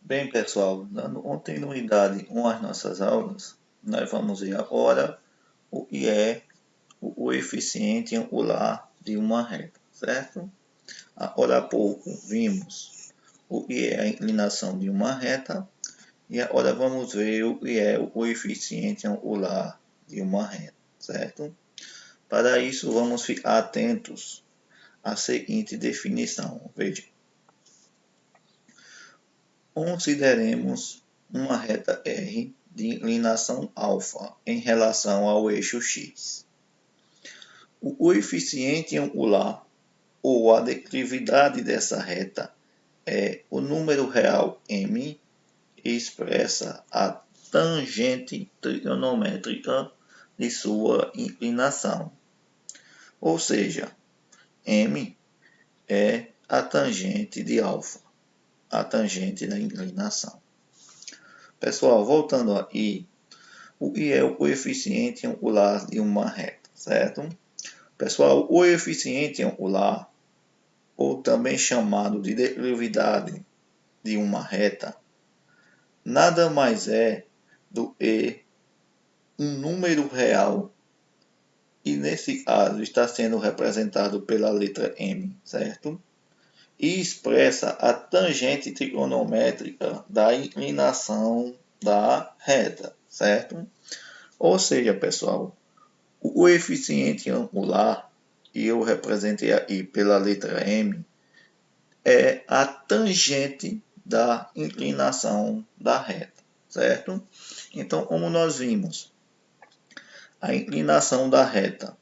Bem, pessoal, dando continuidade com as nossas aulas, nós vamos ver agora o que é o coeficiente angular de uma reta, certo? Agora há pouco vimos o que é a inclinação de uma reta e agora vamos ver o que é o coeficiente angular de uma reta, certo? Para isso, vamos ficar atentos à seguinte definição. Veja, consideremos uma reta R de inclinação alfa em relação ao eixo x. O coeficiente angular ou a declividade dessa reta é o número real m, que expressa a tangente trigonométrica de sua inclinação. Ou seja, m é a tangente de alfa, a tangente da inclinação. Pessoal, voltando aqui, o que é o coeficiente angular de uma reta, certo? Pessoal, o coeficiente angular, ou também chamado de declividade de uma reta, nada mais é do que um número real, e nesse caso está sendo representado pela letra m, certo? E expressa a tangente trigonométrica da inclinação da reta, certo? Ou seja, pessoal, o coeficiente angular, que eu representei aqui pela letra m, é a tangente da inclinação da reta, certo? Então, como nós vimos, a inclinação da reta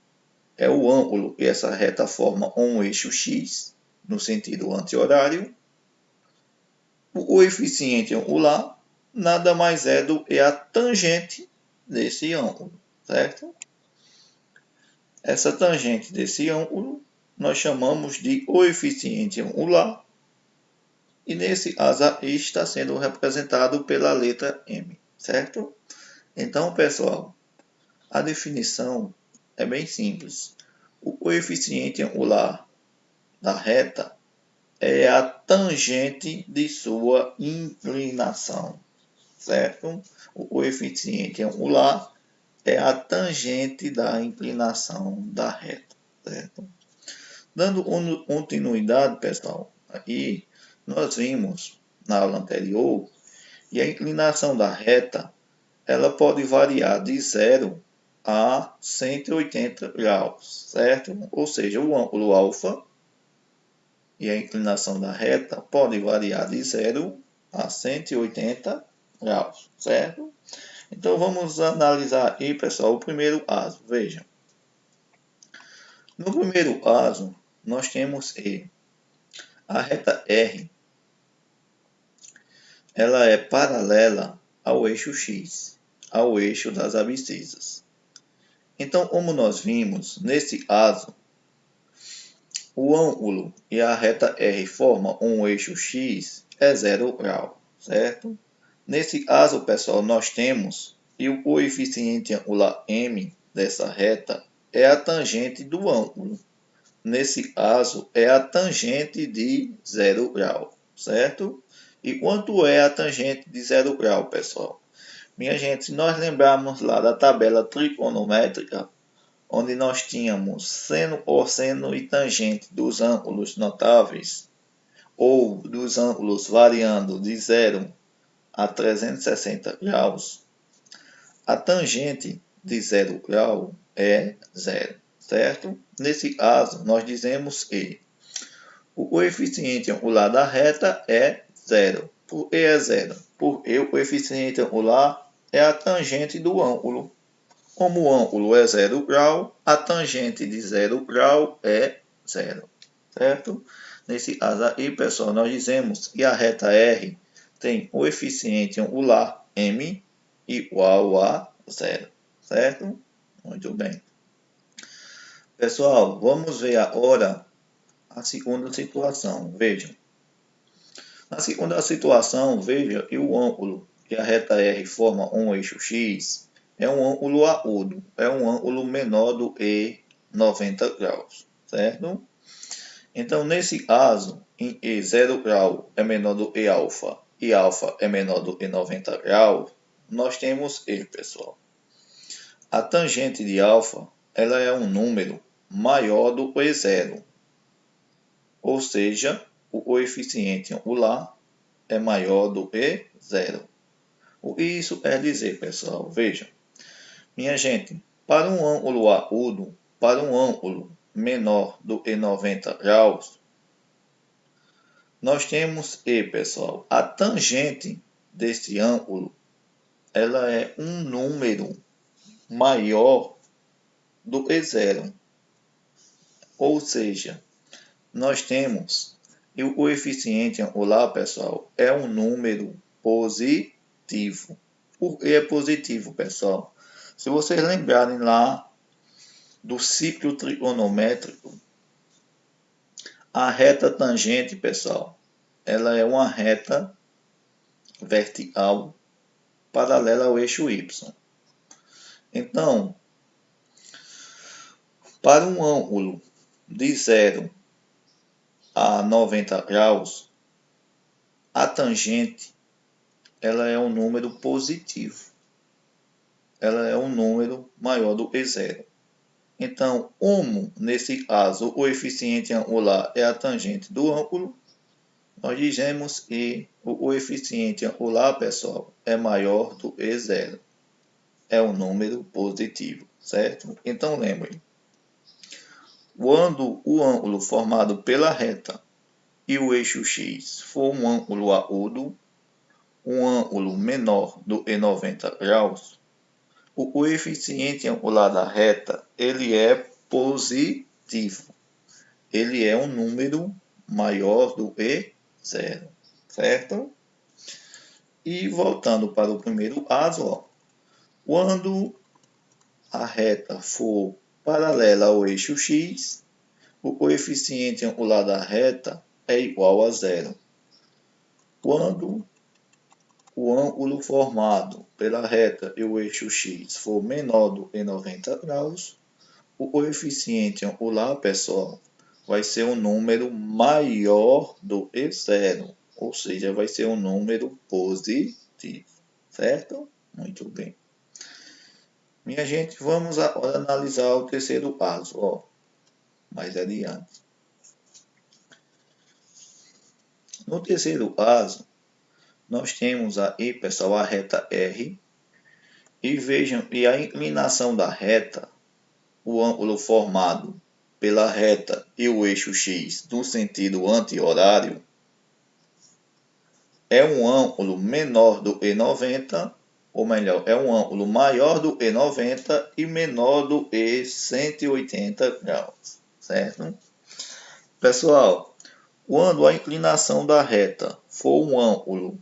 é o ângulo que essa reta forma com um eixo x, no sentido anti-horário. O coeficiente angular nada mais é do que a tangente desse ângulo, certo? Essa tangente desse ângulo nós chamamos de coeficiente angular, e nesse caso está sendo representado pela letra m, certo? Então, pessoal, a definição é bem simples. O coeficiente angular da reta é a tangente de sua inclinação, certo? O coeficiente angular é a tangente da inclinação da reta, certo? Dando continuidade, pessoal, aqui nós vimos na aula anterior que a inclinação da reta ela pode variar de 0 a 180 graus, certo? Ou seja, o ângulo alfa e a inclinação da reta pode variar de 0 a 180 graus, certo? Então vamos analisar aí, pessoal, o primeiro caso. Vejam. No primeiro caso, nós temos que a reta R ela é paralela ao eixo x, ao eixo das abscissas. Então, como nós vimos, nesse caso, o ângulo e a reta R formam um eixo x é 0 grau, certo? Nesse caso, pessoal, nós temos que o coeficiente angular m dessa reta é a tangente do ângulo. Nesse caso, é a tangente de 0 grau, certo? E quanto é a tangente de 0 grau, pessoal? Minha gente, se nós lembrarmos lá da tabela trigonométrica, onde nós tínhamos seno, cosseno e tangente dos ângulos notáveis, ou dos ângulos variando de 0 a 360 graus, a tangente de 0 grau é 0, certo? Nesse caso, nós dizemos que o coeficiente angular da reta é 0. Por que é 0? Porque o coeficiente angular é a tangente do ângulo. Como o ângulo é 0 grau, a tangente de 0 grau é 0, certo? Nesse caso aí, pessoal, nós dizemos que a reta R tem coeficiente angular m igual a 0, certo? Muito bem. Pessoal, vamos ver agora a segunda situação. Vejam. Na segunda situação, veja que o ângulo que a reta R forma um eixo x é um ângulo agudo, é um ângulo menor do que 90 graus, certo? Então, nesse caso, em E 0 grau é menor do que alfa e alfa é menor do que 90 graus, nós temos ele, pessoal. A tangente de alfa, ela é um número maior do que zero. Ou seja, o coeficiente angular é maior do que zero. O que isso quer dizer, pessoal? Vejam. Minha gente, para um ângulo agudo, para um ângulo menor do que 90 graus, nós temos que, pessoal, a tangente desse ângulo, ela é um número maior do que zero. Ou seja, nós temos, e o coeficiente angular, pessoal, é um número positivo. Por que é positivo, pessoal? Se vocês lembrarem lá do ciclo trigonométrico, a reta tangente, pessoal, ela é uma reta vertical paralela ao eixo Y. Então, para um ângulo de 0 a 90 graus, a tangente ela é um número positivo. Ela é um número maior do que zero. Então, como nesse caso o coeficiente angular é a tangente do ângulo, nós dizemos que o coeficiente angular, pessoal, é maior do que zero. É um número positivo, certo? Então, lembrem, quando o ângulo formado pela reta e o eixo x for um ângulo agudo, um ângulo menor do que 90 graus, o coeficiente angular da reta ele é positivo. Ele é um número maior do que zero, certo? E voltando para o primeiro caso, ó, quando a reta for paralela ao eixo x, o coeficiente angular da reta é igual a zero. Quando o ângulo formado pela reta e o eixo x for menor do que 90 graus, o coeficiente angular, pessoal, vai ser um número maior do que zero, ou seja, vai ser um número positivo, certo? Muito bem. Minha gente, vamos agora analisar o terceiro caso, ó, mais adiante. No terceiro caso, nós temos aí, pessoal, a reta R, e vejam, e a inclinação da reta, o ângulo formado pela reta e o eixo x no sentido anti-horário, é um ângulo menor do que 90, ou melhor, é um ângulo maior do que 90 e menor do que 180 graus, certo? Pessoal, quando a inclinação da reta for um ângulo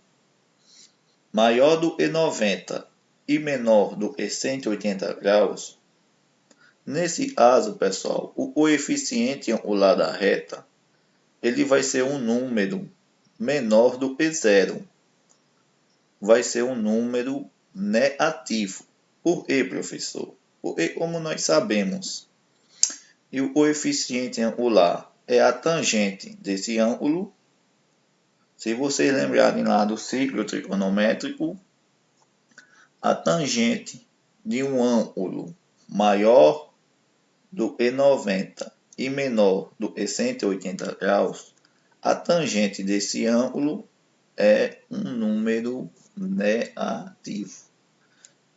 maior do que 90 e menor do que 180 graus, nesse caso, pessoal, o coeficiente angular da reta ele vai ser um número menor do que zero. Vai ser um número negativo. Por quê, professor? Porque, como nós sabemos, e o coeficiente angular é a tangente desse ângulo. Se vocês lembrarem lá do ciclo trigonométrico, a tangente de um ângulo maior do que 90 e menor do que 180 graus, a tangente desse ângulo é um número negativo.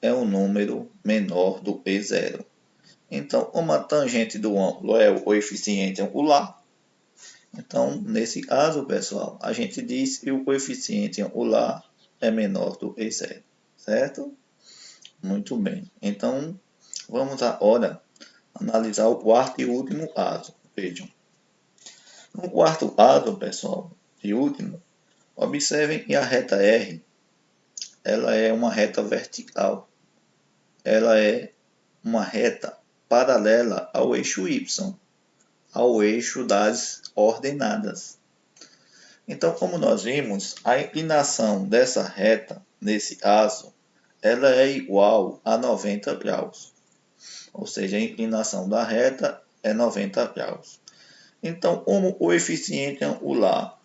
É um número menor do que zero. Então, como a tangente do ângulo é o coeficiente angular, então, nesse caso, pessoal, a gente diz que o coeficiente angular é menor do que zero, certo? Muito bem. Então, vamos agora analisar o quarto e último caso. Vejam. No quarto caso, pessoal, e último, observem que a reta R, ela é uma reta vertical. Ela é uma reta paralela ao eixo Y, ao eixo das ordenadas. Então, como nós vimos, a inclinação dessa reta, nesse caso, ela é igual a 90 graus. Ou seja, a inclinação da reta é 90 graus. Então, como o coeficiente angular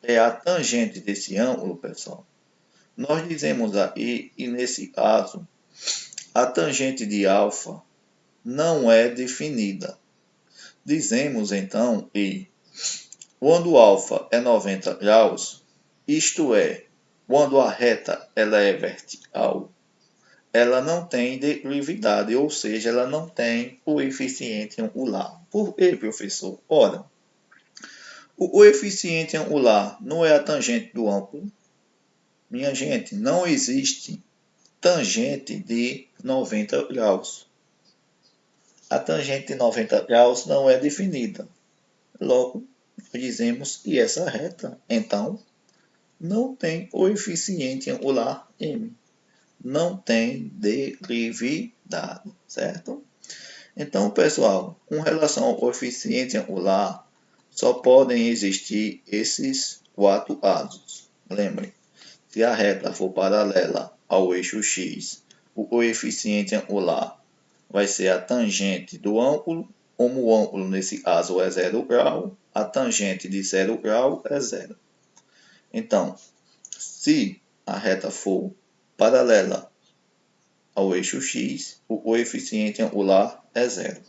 é a tangente desse ângulo, pessoal, nós dizemos aí, e nesse caso, a tangente de alfa não é definida. Dizemos então que quando alfa é 90 graus, isto é, quando a reta ela é vertical, ela não tem declividade, ou seja, ela não tem coeficiente angular. Por quê, professor? Ora, o coeficiente angular não é a tangente do ângulo. Minha gente, não existe tangente de 90 graus. A tangente de 90 graus não é definida. Logo, dizemos que essa reta, então, não tem coeficiente angular m. Não tem declividade, certo? Então, pessoal, com relação ao coeficiente angular, só podem existir esses quatro casos. Lembrem, se a reta for paralela ao eixo x, o coeficiente angular vai ser a tangente do ângulo, como o ângulo nesse caso é 0 grau, a tangente de 0 grau é 0. Então, se a reta for paralela ao eixo x, o coeficiente angular é 0.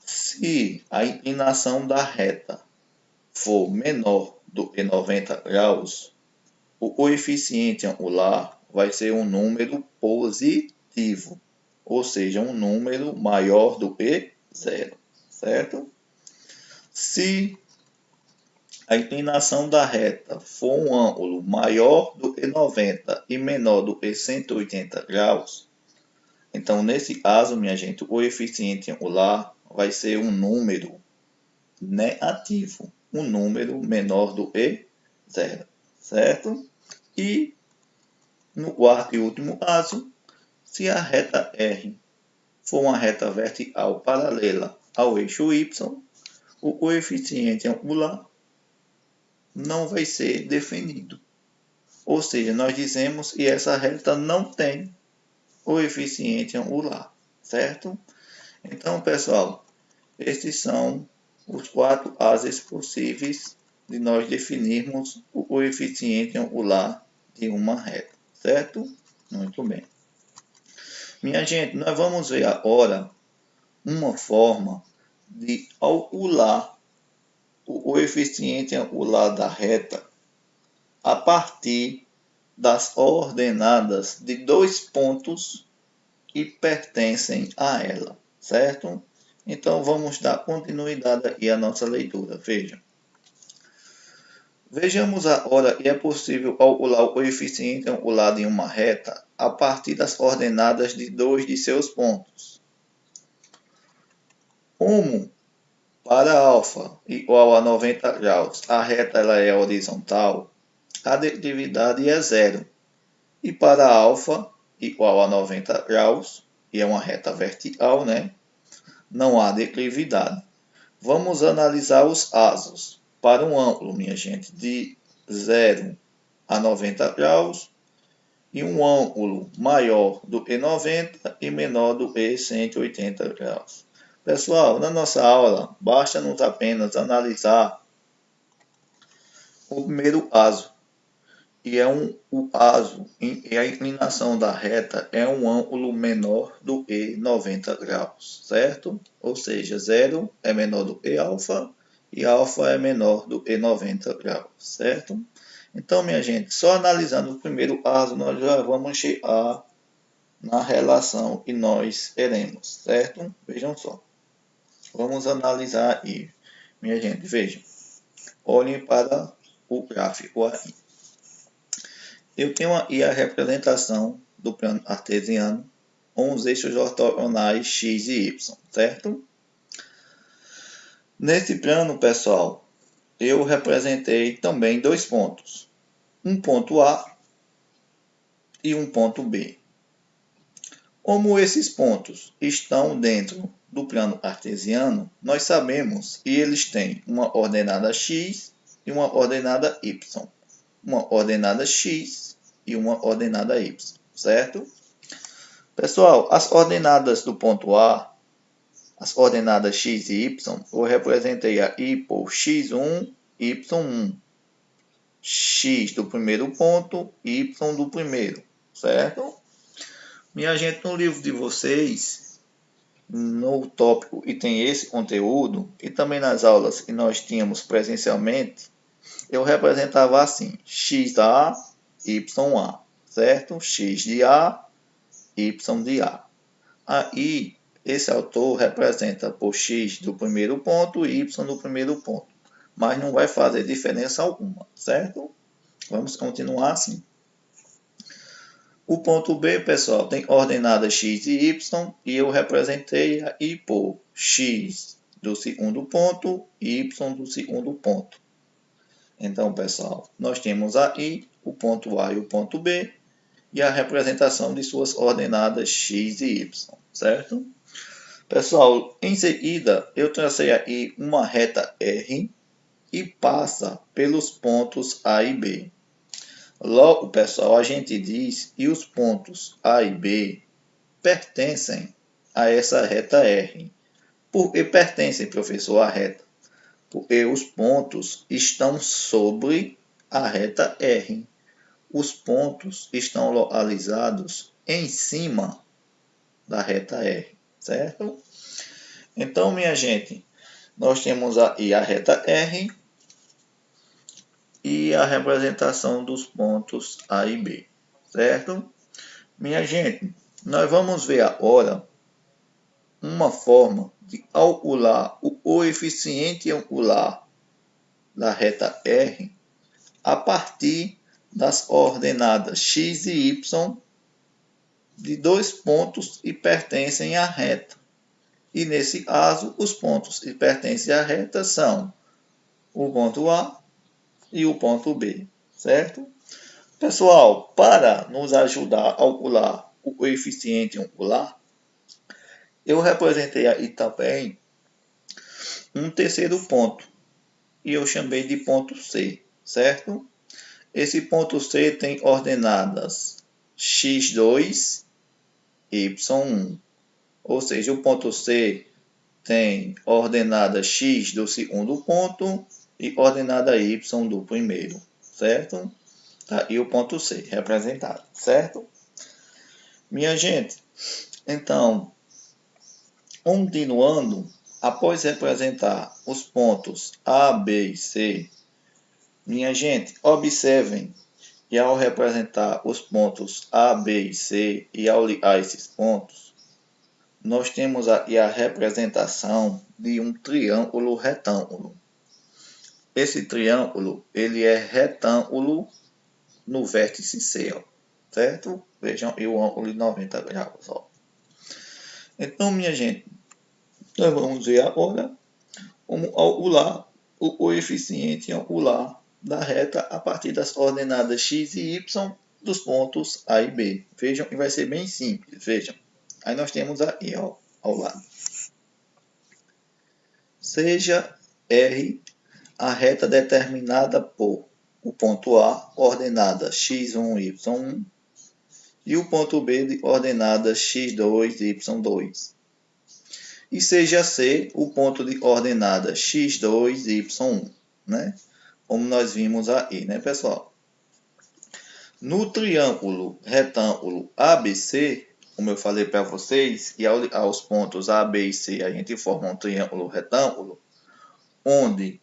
Se a inclinação da reta for menor do que 90 graus, o coeficiente angular vai ser um número positivo, ou seja, um número maior do que 0, certo? Se a inclinação da reta for um ângulo maior do que 90 e menor do que 180 graus, então nesse caso, minha gente, o coeficiente angular vai ser um número negativo, um número menor do que 0, certo? E no quarto e último caso, se a reta R for uma reta vertical paralela ao eixo Y, o coeficiente angular não vai ser definido. Ou seja, nós dizemos que essa reta não tem coeficiente angular, certo? Então, pessoal, estes são os quatro casos possíveis de nós definirmos o coeficiente angular de uma reta, certo? Muito bem. Minha gente, nós vamos ver agora uma forma de calcular o coeficiente angular da reta a partir das ordenadas de dois pontos que pertencem a ela, certo? Então vamos dar continuidade aqui à nossa leitura. Vejamos agora que é possível calcular o coeficiente angular de uma reta a partir das ordenadas de dois de seus pontos. Como para alfa igual a 90 graus, a reta ela é horizontal, a declividade é 0. E para alfa igual a 90 graus, e é uma reta vertical, né? Não há declividade. Vamos analisar os casos. Para um ângulo, minha gente, de 0 a 90 graus, e um ângulo maior do que 90 e menor do que 180 graus. Pessoal, na nossa aula, basta-nos apenas analisar o primeiro caso, que é o caso em que a inclinação da reta é um ângulo menor do que 90 graus, certo? Ou seja, 0 é menor do que alfa e alfa é menor do que 90 graus, certo? Então, minha gente, só analisando o primeiro caso, nós já vamos chegar na relação que nós teremos, certo? Vejam só. Vamos analisar aí. Minha gente, vejam. Olhem para o gráfico aí. Eu tenho aqui a representação do plano cartesiano com os eixos ortogonais x e y, certo? Nesse plano, pessoal, eu representei também dois pontos. Um ponto A e um ponto B. Como esses pontos estão dentro do plano cartesiano, nós sabemos que eles têm uma ordenada x e uma ordenada y. Uma ordenada x e uma ordenada y, certo? Pessoal, as ordenadas do ponto A, as ordenadas x e y, eu representei aqui por x1, y1. x do primeiro ponto e y do primeiro, certo? Minha gente, no livro de vocês, no tópico, e tem esse conteúdo, e também nas aulas que nós tínhamos presencialmente, eu representava assim, xa, ya, certo? X de A, y de A. Aí, esse autor representa por x do primeiro ponto e y do primeiro ponto, mas não vai fazer diferença alguma, certo? Vamos continuar assim. O ponto B, pessoal, tem ordenadas x e y, e eu representei aí por x do segundo ponto e y do segundo ponto. Então, pessoal, nós temos aí o ponto A e o ponto B, e a representação de suas ordenadas x e y, certo? Pessoal, em seguida, eu tracei aí uma reta R e passa pelos pontos A e B. Logo, pessoal, a gente diz que os pontos A e B pertencem a essa reta R. Por que pertencem, professor, à reta? Porque os pontos estão sobre a reta R. Os pontos estão localizados em cima da reta R, certo? Então, minha gente, nós temos aí a reta R e a representação dos pontos A e B, certo? Minha gente, nós vamos ver agora uma forma de calcular o coeficiente angular da reta R a partir das ordenadas x e y de dois pontos que pertencem à reta. E nesse caso, os pontos que pertencem à reta são o ponto A e o ponto B, certo? Pessoal, para nos ajudar a calcular o coeficiente angular, eu representei aí também um terceiro ponto, e eu chamei de ponto C, certo? Esse ponto C tem ordenadas x2 e y1, ou seja, o ponto C tem ordenada x do segundo ponto e ordenada y do primeiro, certo? Tá aí o ponto C representado, certo? Minha gente, então, continuando, após representar os pontos A, B e C, minha gente, observem que ao representar os pontos A, B e C e ao ligar esses pontos, nós temos aqui a representação de um triângulo retângulo. Esse triângulo, ele é retângulo no vértice C, ó, certo? Vejam, e o ângulo de 90 graus, ó. Então, minha gente, nós vamos ver agora como calcular o coeficiente angular da reta a partir das ordenadas x e y dos pontos A e B. Vejam que vai ser bem simples, vejam. Aí nós temos aqui, ó, ao lado. Seja R a reta determinada por o ponto A, ordenada x1, y1, e o ponto B de ordenadas x2, y2. E seja C o ponto de ordenada x2, y1, né? Como nós vimos aí, né, pessoal? No triângulo retângulo ABC, como eu falei para vocês, e aos pontos A, B e C a gente forma um triângulo retângulo, onde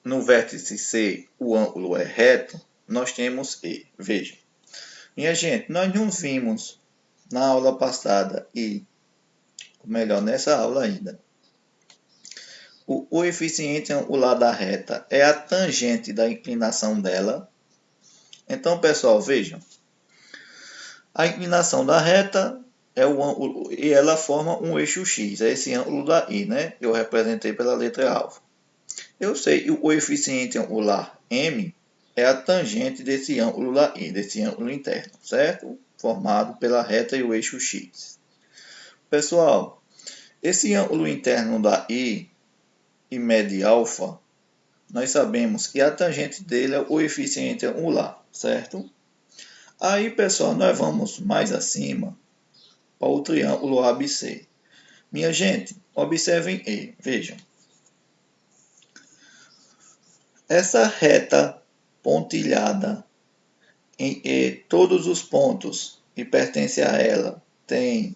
no vértice C o ângulo é reto, nós temos E. Vejam. Minha gente, nós não vimos na aula passada e, melhor, nessa aula ainda, o coeficiente angular da reta é a tangente da inclinação dela. Então, pessoal, vejam. A inclinação da reta é o ângulo e ela forma um eixo X. É esse ângulo daí, né? Eu representei pela letra alfa. Eu sei que o coeficiente angular M é a tangente desse ângulo daí, desse ângulo interno, certo? Formado pela reta e o eixo X. Pessoal, esse ângulo interno daí e mede alfa, nós sabemos que a tangente dele é o coeficiente angular, certo? Aí, pessoal, nós vamos mais acima para o triângulo ABC. Minha gente, observem E, vejam. Essa reta pontilhada em todos os pontos que pertencem a ela tem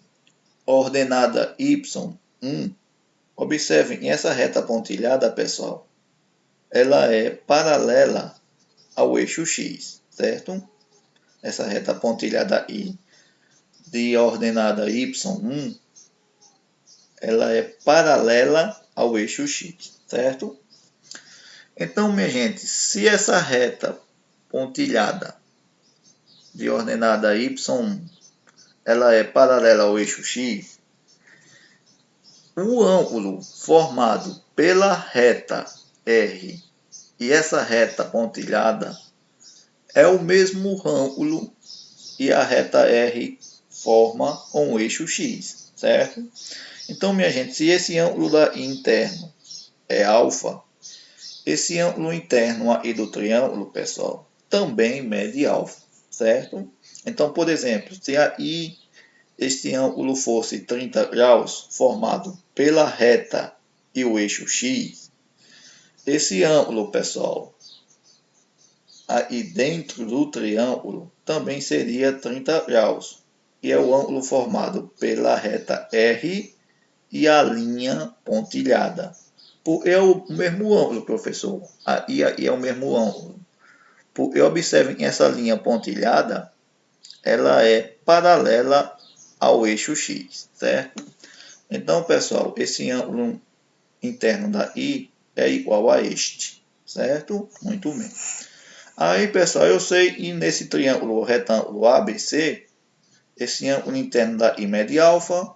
ordenada y1, observem, essa reta pontilhada, pessoal, ela é paralela ao eixo x, certo? Essa reta pontilhada I de ordenada y1, ela é paralela ao eixo x, certo? Então, minha gente, se essa reta pontilhada de ordenada y1, ela é paralela ao eixo x, o ângulo formado pela reta R e essa reta pontilhada é o mesmo ângulo que a reta R forma com o eixo x, certo? Então, minha gente, se esse ângulo interno é alfa, esse ângulo interno aí do triângulo, pessoal, também mede alfa, certo? Então, por exemplo, se aí este ângulo fosse 30 graus, formado pela reta e o eixo x, esse ângulo, pessoal, aí dentro do triângulo, também seria 30 graus, e é o ângulo formado pela reta R e a linha pontilhada. É o mesmo ângulo, professor. Aí é o mesmo ângulo. Porque observem, essa linha pontilhada, ela é paralela ao eixo x, certo? Então, pessoal, esse ângulo interno da I é igual a este, certo? Muito bem. Aí, pessoal, eu sei que nesse triângulo retângulo ABC, esse ângulo interno da I mede alfa,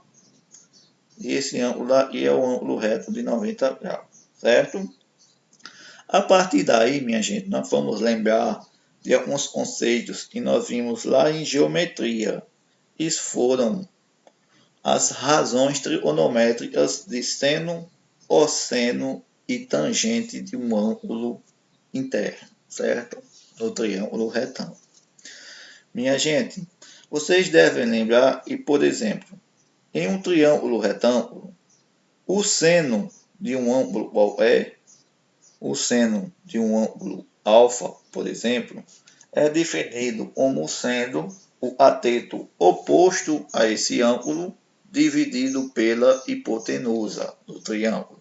e esse ângulo daqui é o ângulo reto de 90 graus, certo? A partir daí, minha gente, nós vamos lembrar de alguns conceitos que nós vimos lá em geometria. Isso foram as razões trigonométricas de seno, cosseno e tangente de um ângulo interno, certo? No triângulo retângulo. Minha gente, vocês devem lembrar que, por exemplo, em um triângulo retângulo, o seno de um ângulo qual é, o seno de um ângulo alfa, por exemplo, é definido como sendo o cateto oposto a esse ângulo dividido pela hipotenusa do triângulo.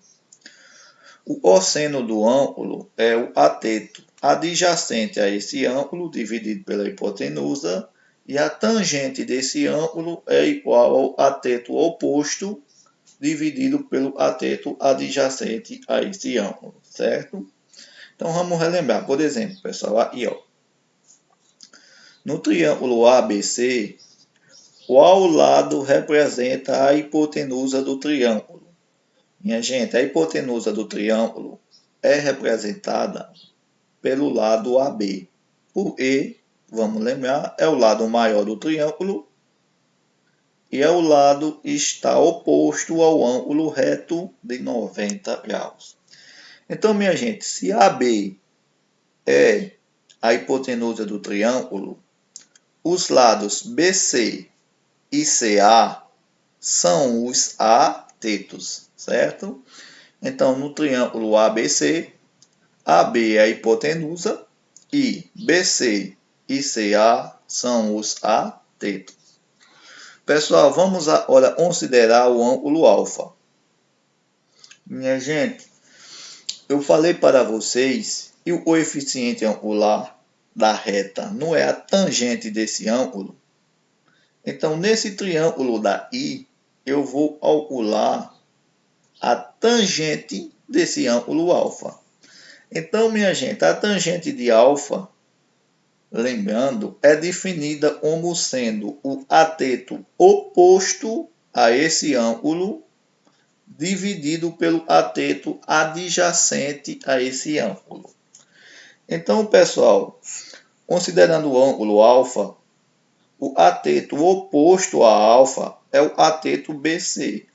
O cosseno do ângulo é o cateto adjacente a esse ângulo dividido pela hipotenusa, e a tangente desse ângulo é igual ao cateto oposto dividido pelo cateto adjacente a esse ângulo, certo? Então vamos relembrar, por exemplo, pessoal, aqui, ó, no triângulo ABC, qual lado representa a hipotenusa do triângulo? Minha gente, a hipotenusa do triângulo é representada pelo lado AB. O E, vamos lembrar, é o lado maior do triângulo e é o lado que está oposto ao ângulo reto de 90 graus. Então, minha gente, se AB é a hipotenusa do triângulo, os lados BC e CA são os catetos, certo? Então, no triângulo ABC, AB é a hipotenusa e BC e CA são os catetos. Pessoal, vamos agora considerar o ângulo alfa. Minha gente, eu falei para vocês que o coeficiente angular da reta não é a tangente desse ângulo. Então, nesse triângulo da I, eu vou calcular a tangente desse ângulo alfa. Então, minha gente, a tangente de alfa, lembrando, é definida como sendo o cateto oposto a esse ângulo dividido pelo cateto adjacente a esse ângulo. Então, pessoal, considerando o ângulo alfa, o cateto oposto a alfa é o cateto BC.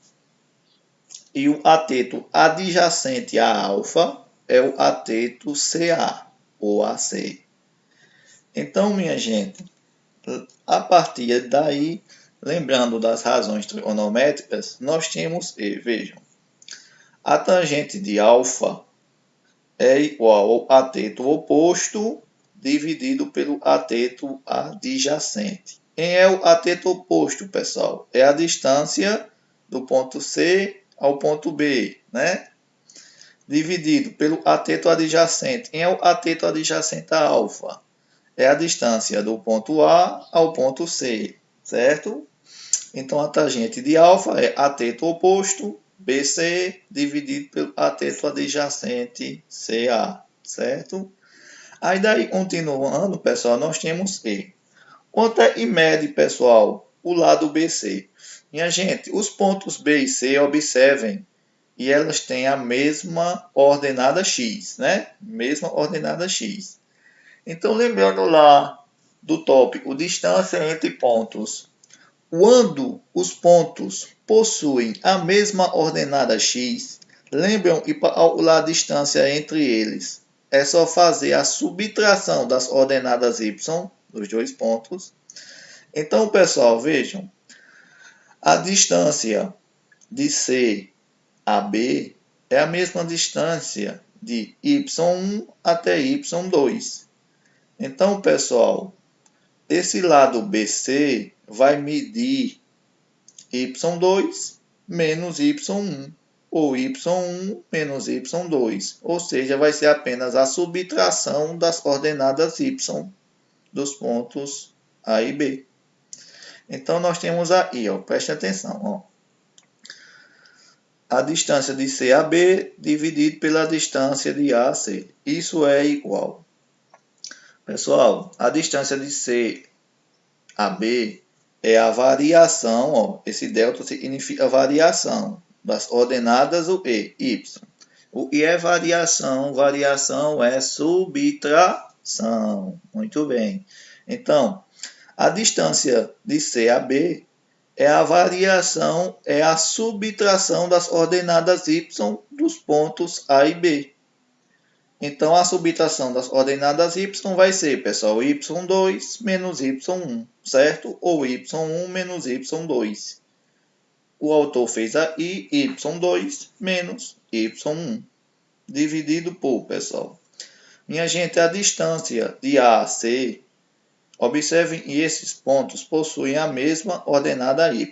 E o cateto adjacente a alfa é o cateto CA, ou AC. Então, minha gente, a partir daí, lembrando das razões trigonométricas, nós temos que, vejam, a tangente de alfa é igual ao cateto oposto dividido pelo ateto adjacente. Quem é o ateto oposto, pessoal? É a distância do ponto C ao ponto B, né? Dividido pelo ateto adjacente. Quem é o ateto adjacente a alfa? É a distância do ponto A ao ponto C, certo? Então, a tangente de alfa é ateto oposto, BC, dividido pelo ateto adjacente, CA, certo? Aí, daí, continuando, pessoal, nós temos E. Quanto é, em média, pessoal, o lado BC? Minha gente, os pontos B e C, observem, e elas têm a mesma ordenada x, né? Mesma ordenada x. Então, lembrando lá do tópico distância entre pontos, quando os pontos possuem a mesma ordenada x, lembram que para calcular a distância entre eles é só fazer a subtração das ordenadas y dos dois pontos. Então, pessoal, vejam, a distância de C a B é a mesma distância de y1 até y2. Então, pessoal, esse lado BC vai medir y2 menos y1, ou y1 menos y2, ou seja, vai ser apenas a subtração das ordenadas y dos pontos A e B. Então, nós temos aí, ó, preste atenção, ó, a distância de C a B dividido pela distância de A a C. Isso é igual. Pessoal, a distância de C a B é a variação, ó, esse delta significa variação das ordenadas o E, y. O I é variação, variação é subtração. Muito bem. Então, a distância de C a B é a variação, é a subtração das ordenadas y dos pontos A e B. Então, a subtração das ordenadas y vai ser, pessoal, y2 menos y1, certo? Ou y1 menos y2. O autor fez aí y2 menos y1, dividido por, pessoal. Minha gente, a distância de A a C, observem que esses pontos possuem a mesma ordenada y.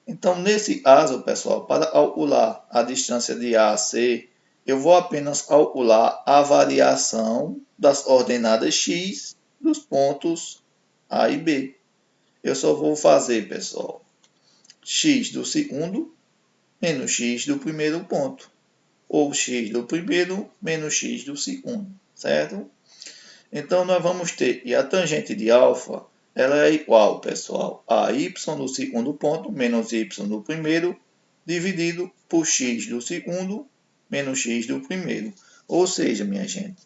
Então, nesse caso, pessoal, para calcular a distância de A a C, eu vou apenas calcular a variação das ordenadas x dos pontos A e B. Eu só vou fazer, pessoal, x do segundo menos x do primeiro ponto, ou x do primeiro menos x do segundo, certo? Então, nós vamos ter que a tangente de alfa, ela é igual, pessoal, a y do segundo ponto menos y do primeiro, dividido por x do segundo menos x do primeiro. Ou seja, minha gente,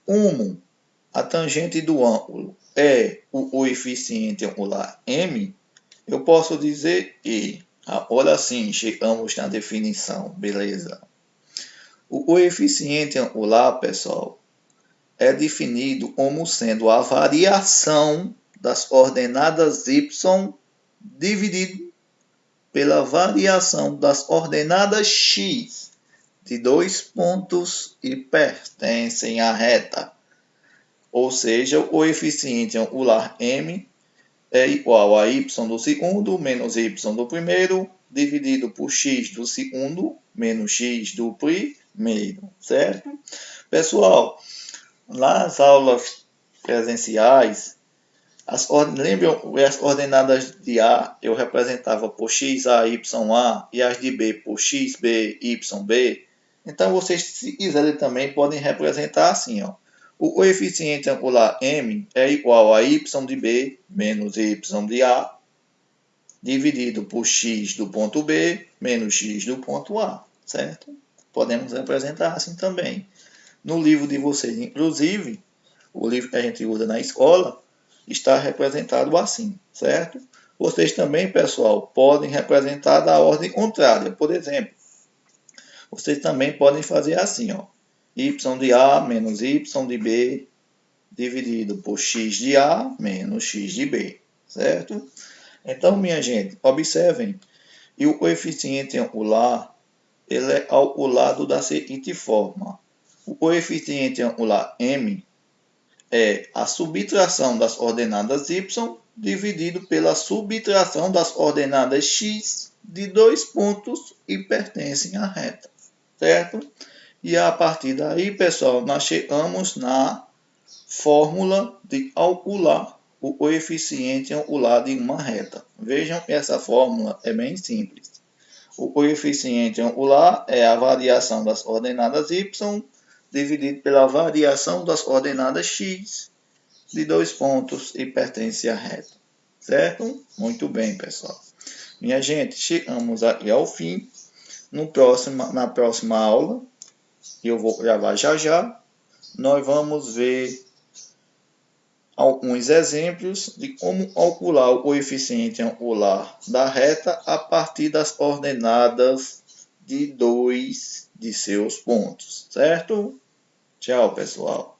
como a tangente do ângulo é o coeficiente angular m, eu posso dizer que, agora sim, chegamos na definição, beleza? O coeficiente angular, pessoal, é definido como sendo a variação das ordenadas y dividido pela variação das ordenadas x de dois pontos que pertencem à reta. Ou seja, o coeficiente angular m é igual a y do segundo menos y do primeiro, dividido por x do segundo menos x do primeiro, certo? Pessoal, nas aulas presenciais, lembram as ordenadas de A eu representava por xa, ya, e as de B por xb, yb. Então, vocês, se quiserem, também podem representar assim, ó. O coeficiente angular m é igual a y de B menos y de A, dividido por x do ponto B menos x do ponto A, certo? Podemos representar assim também. No livro de vocês, inclusive, o livro que a gente usa na escola, está representado assim, certo? Vocês também, pessoal, podem representar da ordem contrária. Por exemplo, vocês também podem fazer assim, ó, y de A menos y de B dividido por x de A menos x de B, certo? Então, minha gente, observem, e o coeficiente angular, ele é calculado da seguinte forma. O coeficiente angular m é a subtração das ordenadas y dividido pela subtração das ordenadas x de dois pontos e pertencem à reta, certo? E a partir daí, pessoal, nós chegamos na fórmula de calcular o coeficiente angular de uma reta. Vejam que essa fórmula é bem simples. O coeficiente angular é a variação das ordenadas y dividido pela variação das ordenadas x de dois pontos e pertence à reta. Certo? Muito bem, pessoal. Minha gente, chegamos aqui ao fim. Na próxima aula, eu vou gravar já, nós vamos ver alguns exemplos de como calcular o coeficiente angular da reta a partir das ordenadas de dois de seus pontos, certo? Tchau, pessoal.